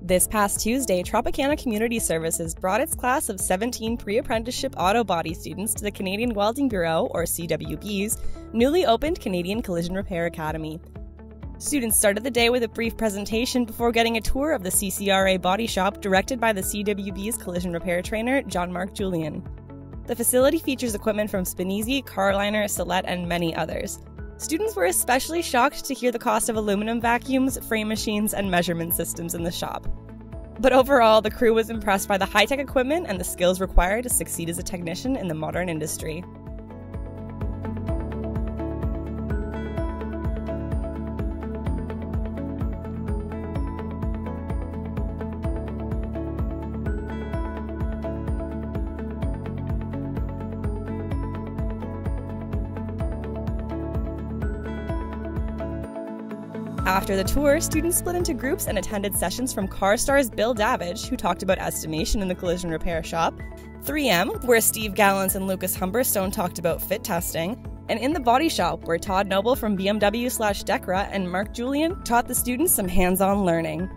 This past Tuesday, Tropicana Community Services brought its class of 17 pre-apprenticeship auto body students to the Canadian Welding Bureau, or CWB's, newly opened Canadian Collision Repair Academy. Students started the day with a brief presentation before getting a tour of the CCRA body shop directed by the CWB's collision repair trainer, Jean-Marc Julien. The facility features equipment from Spinisi, Carliner, Sillet, and many others. Students were especially shocked to hear the cost of aluminum vacuums, frame machines, and measurement systems in the shop. But overall, the crew was impressed by the high-tech equipment and the skills required to succeed as a technician in the modern industry. After the tour, students split into groups and attended sessions from CarStar's Bill Davidge, who talked about estimation in the collision repair shop, 3M, where Steve Gallants and Lucas Humberstone talked about fit testing, and in the body shop, where Todd Noble from BMW/Decra and Marc Julien taught the students some hands-on learning.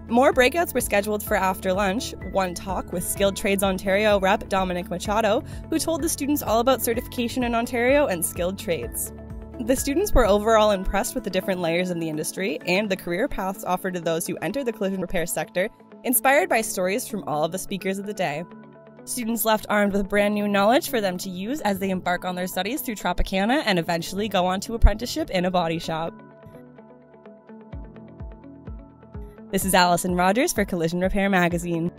More breakouts were scheduled for after lunch, one talk with Skilled Trades Ontario rep Dominic Machado, who told the students all about certification in Ontario and skilled trades. The students were overall impressed with the different layers in the industry and the career paths offered to those who enter the collision repair sector, inspired by stories from all of the speakers of the day. Students left armed with brand new knowledge for them to use as they embark on their studies through Tropicana and eventually go on to apprenticeship in a body shop. This is Allison Rogers for Collision Repair Magazine.